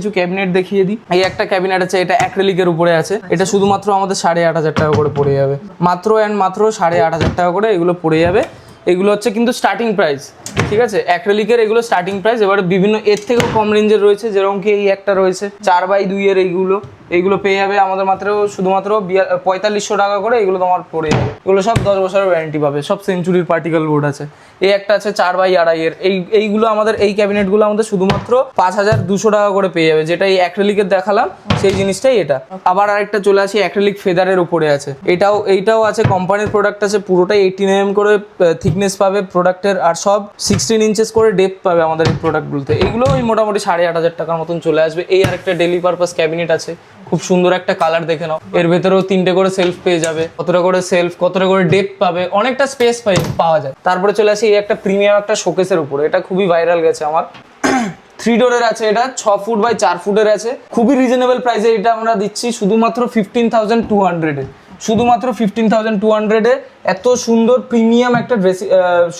কিছু ক্যাবিনেট দেখিয়ে দিই। এই একটা ক্যাবিনেট আছে, এটা অ্যাক্রিলিকের উপরে আছে। এটা শুধুমাত্র আমাদের 8,500 টাকা করে পড়ে যাবে, মাত্র অ্যান্ড মাত্র 8,500 টাকা করে এগুলো পড়ে যাবে। এগুলো হচ্ছে কিন্তু স্টার্টিং প্রাইস, ঠিক আছে? অ্যাক্রিলিকের এগুলো স্টার্টিং প্রাইস। এবারে বিভিন্ন এর থেকেও কম রেঞ্জের রয়েছে, যেরকম কি এই একটা রয়েছে 4x2 এর, এইগুলো পেয়ে যাবে আমাদের মাত্র শুধুমাত্র 4500 টাকা করে। এগুলো তোমার পড়ে যাবে। এগুলো সব 10 বছরের ওয়ারেন্টি পাবে, সব সেঞ্চুরির পার্টিকেল বোর্ড আছে। এই একটা আছে 4x2.5 এর, এইগুলো আমাদের এই ক্যাবিনেটগুলো আমাদের শুধুমাত্র 5200 টাকা করে পেয়ে যাবে। যেটা এই অ্যাক্রিলিকের দেখালাম সেই জিনিসটাই এটা। আবার আরেকটা চলে আসি, অ্যাক্রিলিক ফেদারের উপরে আছে। এইটাও আছে, কোম্পানির প্রোডাক্ট আছে, পুরোটাই 18 mm করে থিকনেস পাবে প্রোডাক্টের, আর সব 16 ইঞ্চেস করে ডেপথ পাবে আমাদের এই প্রোডাক্টগুলোতে। এগুলো ওই মোটামুটি 8,500 টাকার মতন চলে আসবে। এই আরেকটা ডেলি পারপাস ক্যাবিনেট আছে, খুব সুন্দর একটা কালার, দেখে নাও। এর ভেতরেও 3টে করে সেলফ পেয়ে যাবে, কতটা করে সেলফ, কতটা করে ডেপথ পাবে, অনেকটা স্পেস পাওয়া যায়। তারপরে চলে আসি এই একটা প্রিমিয়াম একটা শোকেসের উপরে, এটা খুবই ভাইরাল গেছে আমার। 3 ডোরের আছে, এটা 6 ফুট বাই 4 ফুটের আছে। খুবই রিজনেবল প্রাইসে এটা আমরা দিচ্ছি শুধুমাত্র 15,200 এ। শুধুমাত্র 15,200 এ এত সুন্দর প্রিমিয়াম একটা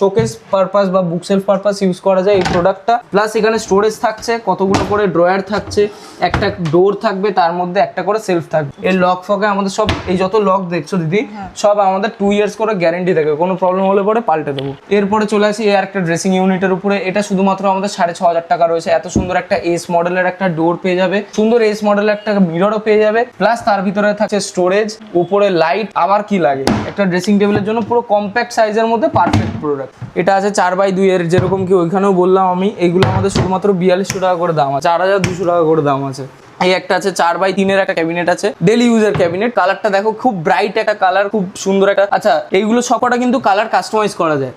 শোকেস পারপাস বা বুক সেলফ পারপাস ইউজ করা যায় এই প্রোডাক্টটা। প্লাস এখানে স্টোরেজ থাকছে, কতগুলো করে ড্রয়ার থাকছে, একটা ডোর থাকবে, তার মধ্যে একটা করে সেলফ থাকবে। এর লক ফকে আমাদের সব, এই যত লক দেখছো দিদি, সব আমাদের 2 ইয়ার্স করে গ্যারেন্টি থাকে, কোনো প্রবলেম হলে পরে পাল্টে দেবো। এরপরে চলে আসি এই একটা ড্রেসিং ইউনিটের উপরে। এটা শুধুমাত্র আমাদের 6,500 টাকা রয়েছে। এত সুন্দর একটা এস মডেলের একটা ডোর পেয়ে যাবে, সুন্দর এস মডেলের একটা মিররও পেয়ে যাবে, প্লাস তার ভিতরে থাকছে স্টোরেজ, উপরে লাইট। আবার কি লাগে, একটা ড্রেসিং টেবিলের জন্য পুরো কম্প্যাক্ট সাইজের মধ্যে পারফেক্ট প্রোডাক্ট। এটা আছে 4x2 এর, যেরকম কি ওইখানেও বললাম আমি। এইগুলো আমাদের শুধুমাত্র 4200 টাকা করে দাম আছে, 4,200 টাকা করে দাম আছে। এই একটা আছে 4x3 এর একটা ক্যাবিনেট আছে, ডেলি ইউজের ক্যাবিনেট। কালারটা দেখো, খুব ব্রাইট একটা কালার, খুব সুন্দর একটা। আচ্ছা, এইগুলো সবকটা কিন্তু কালার কাস্টমাইজ করা যায়।